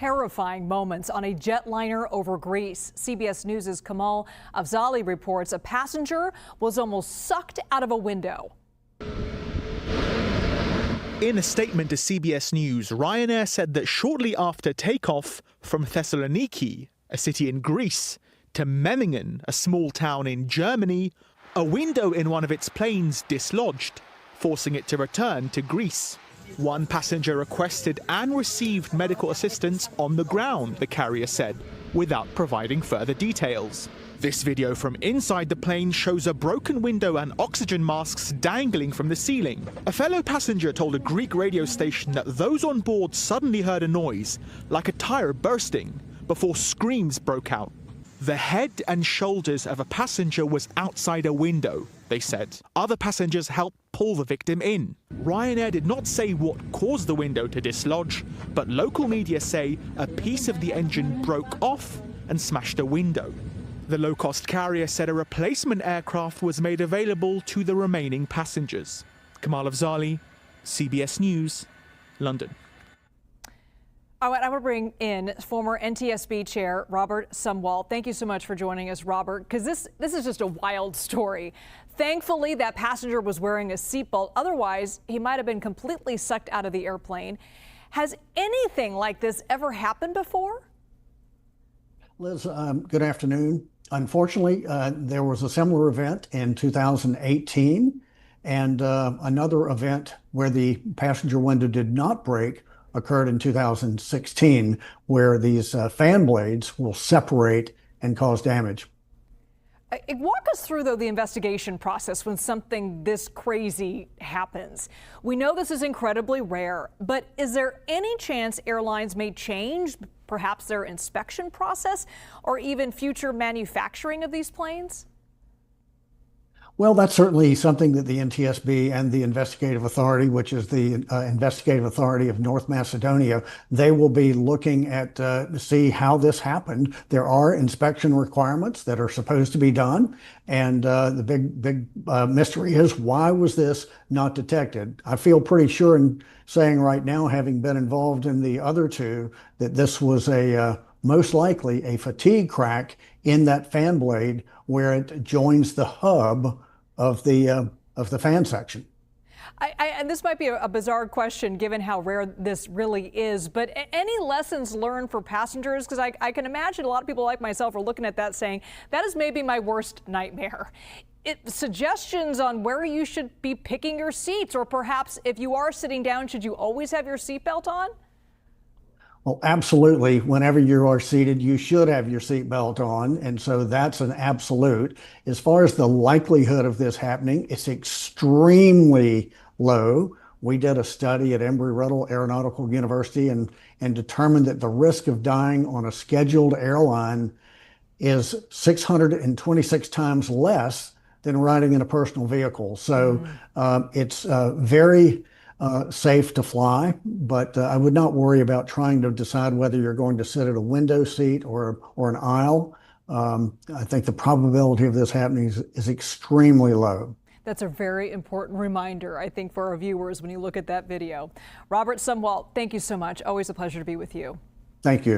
terrifying moments on a jetliner over Greece. CBS News' Kamal Afzali reports a passenger was almost sucked out of a window. In a statement to CBS News, Ryanair said that shortly after takeoff from Thessaloniki, a city in Greece, to Memmingen, a small town in Germany, a window in one of its planes dislodged, forcing it to return to Greece. One passenger requested and received medical assistance on the ground, the carrier said, without providing further details. This video from inside the plane shows a broken window and oxygen masks dangling from the ceiling. A fellow passenger told a Greek radio station that those on board suddenly heard a noise, like a tire bursting, before screams broke out. The head and shoulders of a passenger was outside a window, they said. Other passengers helped pull the victim in. Ryanair did not say what caused the window to dislodge, but local media say a piece of the engine broke off and smashed a window. The low-cost carrier said a replacement aircraft was made available to the remaining passengers. Kamal Afzali, CBS News, London. All right, I want to bring in former NTSB chair Robert Sumwalt. Thank you so much for joining us, Robert, because this is just a wild story. Thankfully, that passenger was wearing a seatbelt. Otherwise, he might have been completely sucked out of the airplane. Has anything like this ever happened before? Liz, good afternoon. Unfortunately, there was a similar event in 2018 and another event where the passenger window did not break occurred in 2016, where these fan blades will separate and cause damage. Walk us through, though, the investigation process when something this crazy happens. We know this is incredibly rare, but is there any chance airlines may change perhaps their inspection process or even future manufacturing of these planes? Well, that's certainly something that the NTSB and the Investigative Authority, which is the Investigative Authority of North Macedonia, they will be looking at to see how this happened. There are inspection requirements that are supposed to be done, and the big mystery is, why was this not detected? I feel pretty sure in saying right now, having been involved in the other two, that this was most likely a fatigue crack in that fan blade where it joins the hub of the fan section. And this might be a bizarre question given how rare this really is, but any lessons learned for passengers? Because I can imagine a lot of people like myself are looking at that saying, that is maybe my worst nightmare. Suggestions on where you should be picking your seats, or perhaps if you are sitting down, should you always have your seatbelt on? Well, absolutely. Whenever you are seated, you should have your seatbelt on. And so that's an absolute. As far as the likelihood of this happening, it's extremely low. We did a study at Embry-Riddle Aeronautical University and determined that the risk of dying on a scheduled airline is 626 times less than riding in a personal vehicle. So it's very safe to fly, but I would not worry about trying to decide whether you're going to sit at a window seat or an aisle. I think the probability of this happening is extremely low. That's a very important reminder, I think, for our viewers when you look at that video. Robert Sumwalt, thank you so much. Always a pleasure to be with you. Thank you.